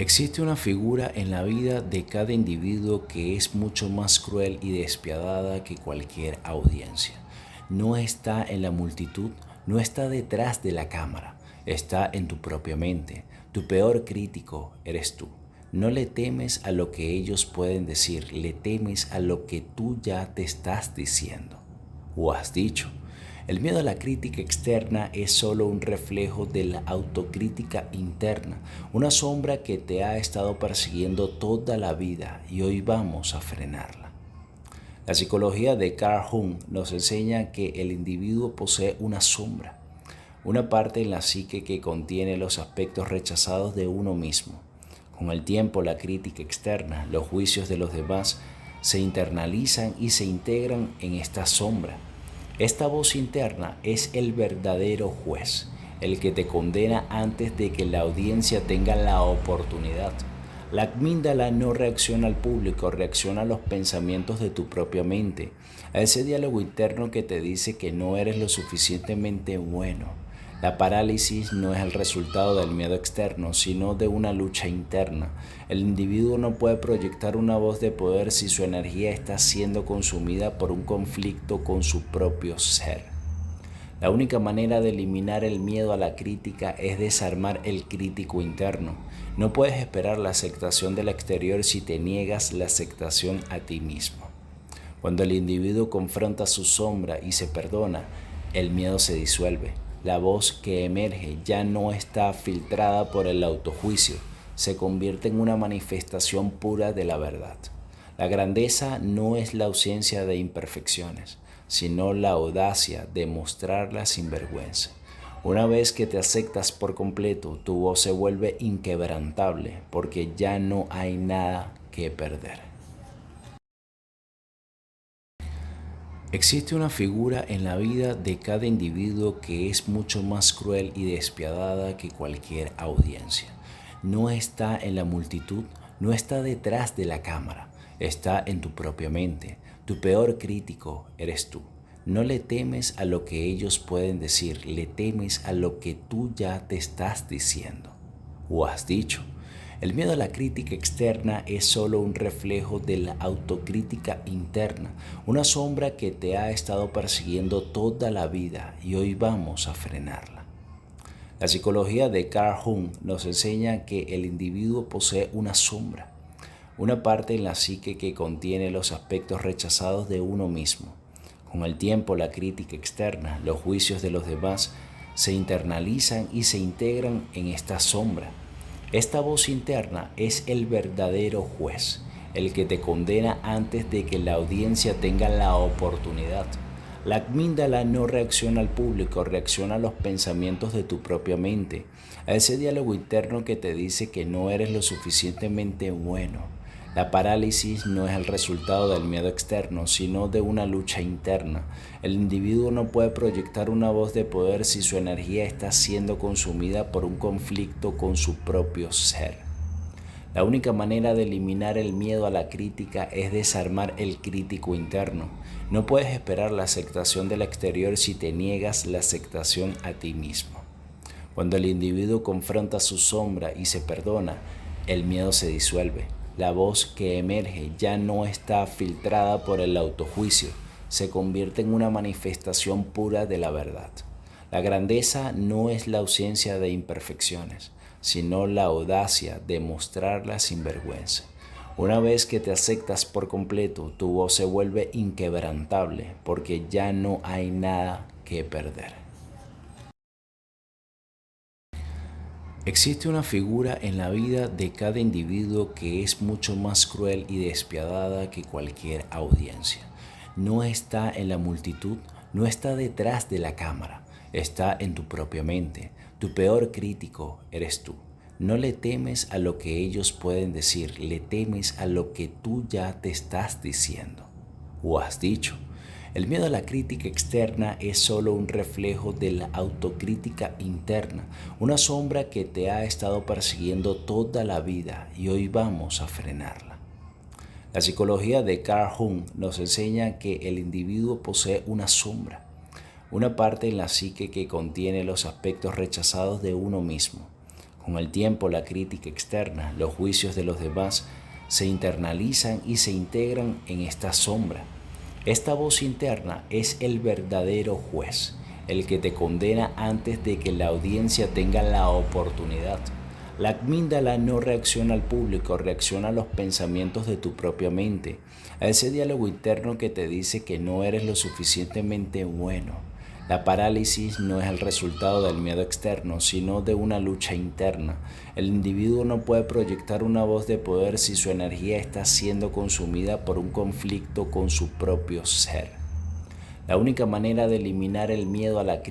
Existe una figura en la vida de cada individuo que es mucho más cruel y despiadada que cualquier audiencia. No está en la multitud, no está detrás de la cámara, está en tu propia mente. Tu peor crítico eres tú. No le temes a lo que ellos pueden decir, le temes a lo que tú ya te estás diciendo o has dicho. El miedo a la crítica externa es solo un reflejo de la autocrítica interna, una sombra que te ha estado persiguiendo toda la vida y hoy vamos a frenarla. La psicología de Carl Jung nos enseña que el individuo posee una sombra, una parte en la psique que contiene los aspectos rechazados de uno mismo. Con el tiempo, la crítica externa, los juicios de los demás, se internalizan y se integran en esta sombra. Esta voz interna es el verdadero juez, el que te condena antes de que la audiencia tenga la oportunidad. La amígdala no reacciona al público, reacciona a los pensamientos de tu propia mente, a ese diálogo interno que te dice que no eres lo suficientemente bueno. La parálisis no es el resultado del miedo externo, sino de una lucha interna. El individuo no puede proyectar una voz de poder si su energía está siendo consumida por un conflicto con su propio ser. La única manera de eliminar el miedo a la crítica es desarmar el crítico interno. No puedes esperar la aceptación del exterior si te niegas la aceptación a ti mismo. Cuando el individuo confronta su sombra y se perdona, el miedo se disuelve. La voz que emerge ya no está filtrada por el autojuicio, se convierte en una manifestación pura de la verdad. La grandeza no es la ausencia de imperfecciones, sino la audacia de mostrarlas sin vergüenza. Una vez que te aceptas por completo, tu voz se vuelve inquebrantable porque ya no hay nada que perder. Existe una figura en la vida de cada individuo que es mucho más cruel y despiadada que cualquier audiencia. No está en la multitud, no está detrás de la cámara, está en tu propia mente. Tu peor crítico eres tú. No le temes a lo que ellos pueden decir, le temes a lo que tú ya te estás diciendo o has dicho. El miedo a la crítica externa es solo un reflejo de la autocrítica interna, una sombra que te ha estado persiguiendo toda la vida y hoy vamos a frenarla. La psicología de Carl Jung nos enseña que el individuo posee una sombra, una parte en la psique que contiene los aspectos rechazados de uno mismo. Con el tiempo, la crítica externa, los juicios de los demás, se internalizan y se integran en esta sombra. Esta voz interna es el verdadero juez, el que te condena antes de que la audiencia tenga la oportunidad. La amígdala no reacciona al público, reacciona a los pensamientos de tu propia mente, a ese diálogo interno que te dice que no eres lo suficientemente bueno. La parálisis no es el resultado del miedo externo, sino de una lucha interna. El individuo no puede proyectar una voz de poder si su energía está siendo consumida por un conflicto con su propio ser. La única manera de eliminar el miedo a la crítica es desarmar el crítico interno. No puedes esperar la aceptación del exterior si te niegas la aceptación a ti mismo. Cuando el individuo confronta su sombra y se perdona, el miedo se disuelve. La voz que emerge ya no está filtrada por el autojuicio, se convierte en una manifestación pura de la verdad. La grandeza no es la ausencia de imperfecciones, sino la audacia de mostrarlas sin vergüenza. Una vez que te aceptas por completo, tu voz se vuelve inquebrantable porque ya no hay nada que perder. Existe una figura en la vida de cada individuo que es mucho más cruel y despiadada que cualquier audiencia. No está en la multitud, no está detrás de la cámara, está en tu propia mente. Tu peor crítico eres tú. No le temes a lo que ellos pueden decir, le temes a lo que tú ya te estás diciendo o has dicho. El miedo a la crítica externa es solo un reflejo de la autocrítica interna, una sombra que te ha estado persiguiendo toda la vida y hoy vamos a frenarla. La psicología de Carl Jung nos enseña que el individuo posee una sombra, una parte en la psique que contiene los aspectos rechazados de uno mismo. Con el tiempo, la crítica externa, los juicios de los demás, se internalizan y se integran en esta sombra. Esta voz interna es el verdadero juez, el que te condena antes de que la audiencia tenga la oportunidad. La amígdala no reacciona al público, reacciona a los pensamientos de tu propia mente, a ese diálogo interno que te dice que no eres lo suficientemente bueno. La parálisis no es el resultado del miedo externo, sino de una lucha interna. El individuo no puede proyectar una voz de poder si su energía está siendo consumida por un conflicto con su propio ser. La única manera de eliminar el miedo a la crítica